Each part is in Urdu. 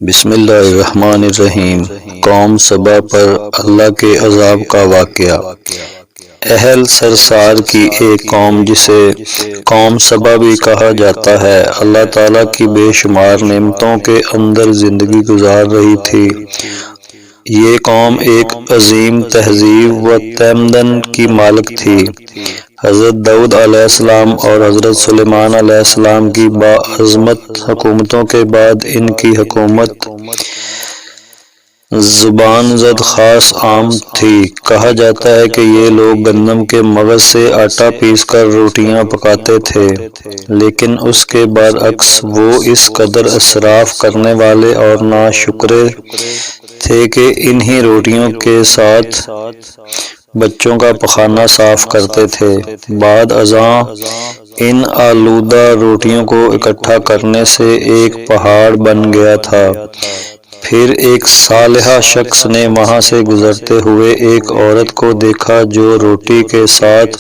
بسم اللہ الرحمن الرحیم۔ قوم سبا پر اللہ کے عذاب کا واقعہ۔ اہل سرسار کی ایک قوم جسے قوم سبا بھی کہا جاتا ہے، اللہ تعالیٰ کی بے شمار نعمتوں کے اندر زندگی گزار رہی تھی۔ یہ قوم ایک عظیم تہذیب و تمدن کی مالک تھی۔ حضرت داؤد علیہ السلام اور حضرت سلیمان علیہ السلام کی باعظمت حکومتوں کے بعد ان کی حکومت زبان زد خاص عام تھی۔ کہا جاتا ہے کہ یہ لوگ گندم کے مغز سے آٹا پیس کر روٹیاں پکاتے تھے، لیکن اس کے برعکس وہ اس قدر اسراف کرنے والے اور ناشکرے تھے کہ انہی روٹیوں کے ساتھ بچوں کا پخانہ صاف کرتے تھے۔ بعد ازاں ان آلودہ روٹیوں کو اکٹھا کرنے سے ایک پہاڑ بن گیا تھا۔ پھر ایک صالحہ شخص نے وہاں سے گزرتے ہوئے ایک عورت کو دیکھا جو روٹی کے ساتھ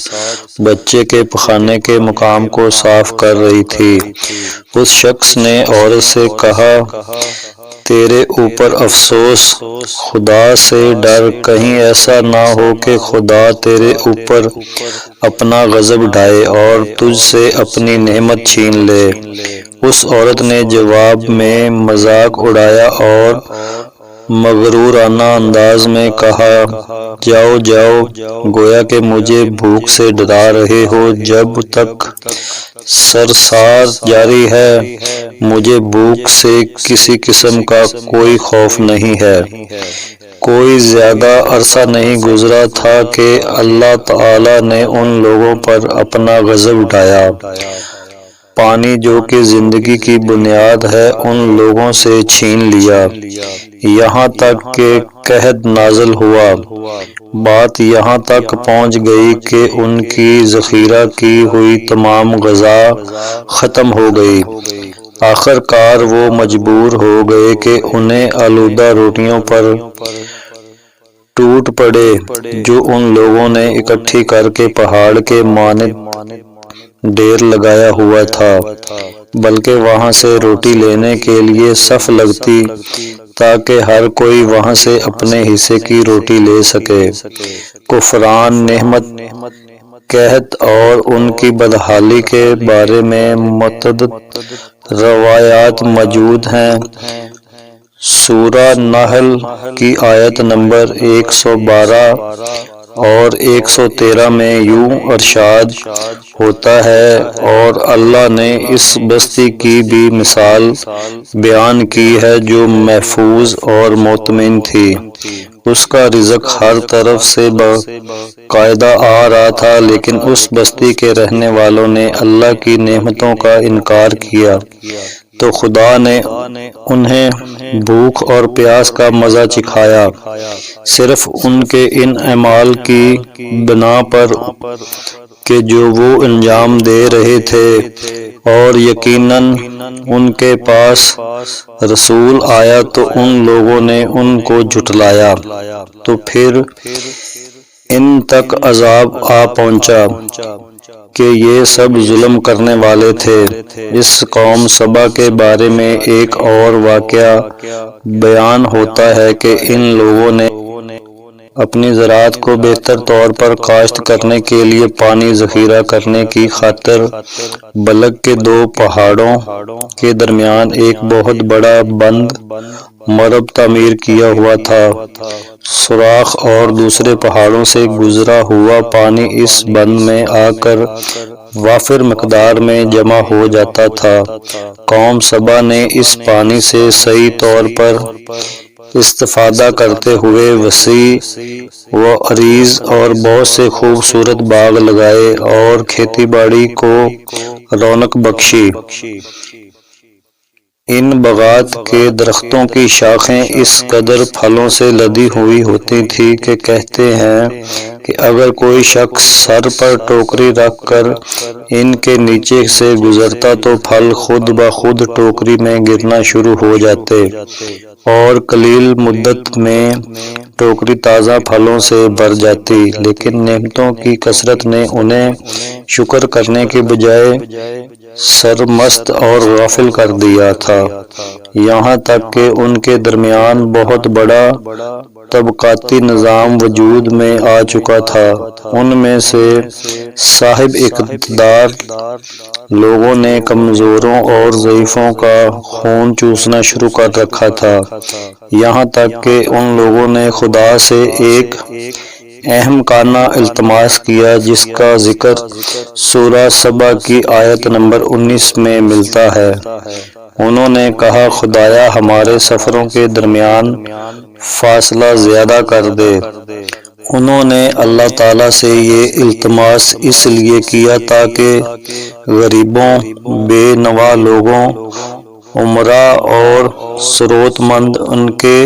بچے کے پخانے کے مقام کو صاف کر رہی تھی۔ اس شخص نے عورت سے کہا، تیرے اوپر افسوس، خدا سے ڈر، کہیں ایسا نہ ہو کہ خدا تیرے اوپر اپنا غضب ڈھائے اور تجھ سے اپنی نعمت چھین لے۔ اس عورت نے جواب میں مذاق اڑایا اور مغرورانہ انداز میں کہا، جاؤ جاؤ، گویا کہ مجھے بھوک سے ڈرا رہے ہو۔ جب تک سرسار جاری ہے، مجھے بھوک سے کسی قسم کا کوئی خوف نہیں ہے۔ کوئی زیادہ عرصہ نہیں گزرا تھا کہ اللہ تعالیٰ نے ان لوگوں پر اپنا غضب ڈھایا۔ پانی جو کہ زندگی کی بنیاد ہے ان لوگوں سے چھین لیا، یہاں تک کہ قحط نازل ہوا۔ بات یہاں تک پہنچ گئی کہ ان کی ذخیرہ کی ہوئی تمام غذا ختم ہو گئی۔ آخر کار وہ مجبور ہو گئے کہ انہیں آلودہ روٹیوں پر ٹوٹ پڑے جو ان لوگوں نے اکٹھی کر کے پہاڑ کے مانند ڈیر لگایا ہوا تھا، بلکہ وہاں سے روٹی لینے کے لیے صف لگتی تاکہ ہر کوئی وہاں سے اپنے حصے کی روٹی لے سکے۔ کفران نعمت، قحط اور ان کی بدحالی کے بارے میں متعدد روایات موجود ہیں۔ سورہ نحل کی آیت نمبر 112 اور 113 میں یوں ارشاد ہوتا ہے، اور اللہ نے اس بستی کی بھی مثال بیان کی ہے جو محفوظ اور مطمئن تھی۔ اس کا رزق ہر طرف سے باقاعدہ آ رہا تھا، لیکن اس بستی کے رہنے والوں نے اللہ کی نعمتوں کا انکار کیا تو خدا نے انہیں بھوک اور پیاس کا مزہ چکھایا، صرف ان کے ان اعمال کی بنا پر کہ جو وہ انجام دے رہے تھے، اور یقیناً ان کے پاس رسول آیا تو ان لوگوں نے ان کو جھٹلایا، تو پھر ان تک عذاب آ پہنچا کہ یہ سب ظلم کرنے والے تھے۔ اس قوم سبا کے بارے میں ایک اور واقعہ بیان ہوتا ہے کہ ان لوگوں نے اپنی زراعت کو بہتر طور پر کاشت کرنے کے لیے پانی ذخیرہ کرنے کی خاطر بلک کے دو پہاڑوں کے درمیان ایک بہت بڑا بند مرب تعمیر کیا ہوا تھا۔ سوراخ اور دوسرے پہاڑوں سے گزرا ہوا پانی اس بند میں آ کر وافر مقدار میں جمع ہو جاتا تھا۔ قوم سبا نے اس پانی سے صحیح طور پر استفادہ کرتے ہوئے وسیع و عریض اور بہت سے خوبصورت باغ لگائے اور کھیتی باڑی کو رونق بخشی۔ ان باغات کے درختوں کی شاخیں اس قدر پھلوں سے لدی ہوئی ہوتی تھیں کہ کہتے ہیں کہ اگر کوئی شخص سر پر ٹوکری رکھ کر ان کے نیچے سے گزرتا تو پھل خود بخود ٹوکری میں گرنا شروع ہو جاتے، اور قلیل مدت میں ٹوکری تازہ پھلوں سے بھر جاتی۔ لیکن نعمتوں کی کثرت نے انہیں شکر کرنے کے بجائے سرمست اور غافل کر دیا تھا، یہاں تک کہ ان کے درمیان بہت بڑا طبقاتی نظام وجود میں آ چکا تھا۔ ان میں سے صاحب اقتدار لوگوں نے کمزوروں اور ضعیفوں کا خون چوسنا شروع کر رکھا تھا، یہاں تک کہ ان لوگوں نے خدا سے ایک احمقانہ التماس کیا جس کا ذکر سورہ سبا کی آیت نمبر 19 میں ملتا ہے۔ انہوں نے کہا، خدایا ہمارے سفروں کے درمیان فاصلہ زیادہ کر دے۔ انہوں نے اللہ تعالیٰ سے یہ التماس اس لیے کیا تاکہ غریبوں، بے نوا لوگوں، امراء اور ثروت مند ان کے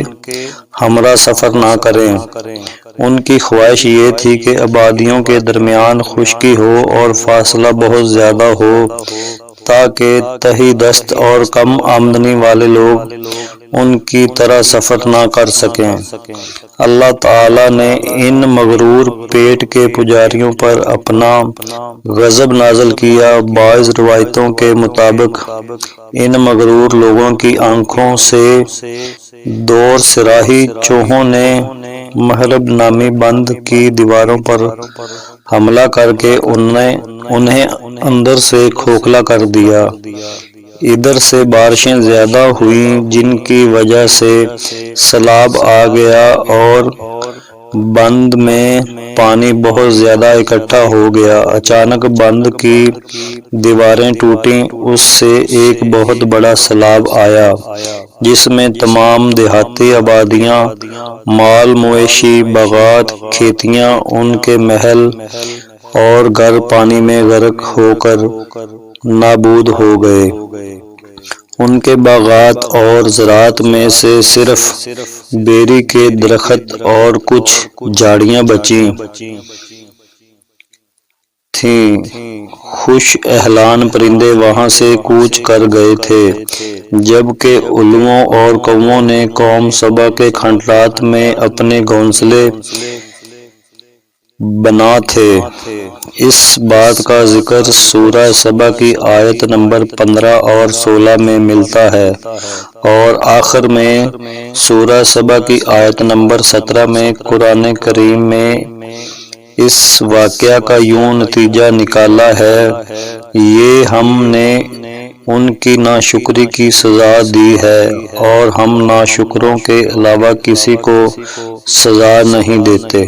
ہمراہ سفر نہ کریں۔ ان کی خواہش یہ تھی کہ آبادیوں کے درمیان خشکی ہو اور فاصلہ بہت زیادہ ہو تاکہ تہی دست اور کم آمدنی والے لوگ ان کی طرح سفر نہ کر سکیں۔ اللہ تعالیٰ نے ان مغرور پیٹ کے پجاریوں پر اپنا غضب نازل کیا۔ بعض روایتوں کے مطابق ان مغرور لوگوں کی آنکھوں سے دور سراہی چوہوں نے محراب نامی بند کی دیواروں پر حملہ کر کے انہیں اندر سے کھوکھلا کر دیا۔ ادھر سے بارشیں زیادہ ہوئیں جن کی وجہ سے سیلاب آ گیا اور بند میں پانی بہت زیادہ اکٹھا ہو گیا۔ اچانک بند کی دیواریں ٹوٹیں، اس سے ایک بہت بڑا سیلاب آیا جس میں تمام دیہاتی آبادیاں، مال مویشی، باغات، کھیتیاں، ان کے محل اور گھر پانی میں غرق ہو کر نابود ہو گئے۔ ان کے باغات اور زراعت میں سے صرف بیری کے درخت اور کچھ جھاڑیاں بچی تھیں۔ خوش اہلان پرندے وہاں سے کوچ کر گئے تھے، جبکہ الوؤں اور کووں نے قوم سبا کے کھنڈرات میں اپنے گھونسلے بنا تھے۔ اس بات کا ذکر سورہ سبا کی آیت نمبر 15 اور 16 میں ملتا ہے، اور آخر میں سورہ سبا کی آیت نمبر 17 میں قرآن کریم میں اس واقعہ کا یوں نتیجہ نکالا ہے، یہ ہم نے ان کی ناشکری کی سزا دی ہے اور ہم ناشکروں کے علاوہ کسی کو سزا نہیں دیتے۔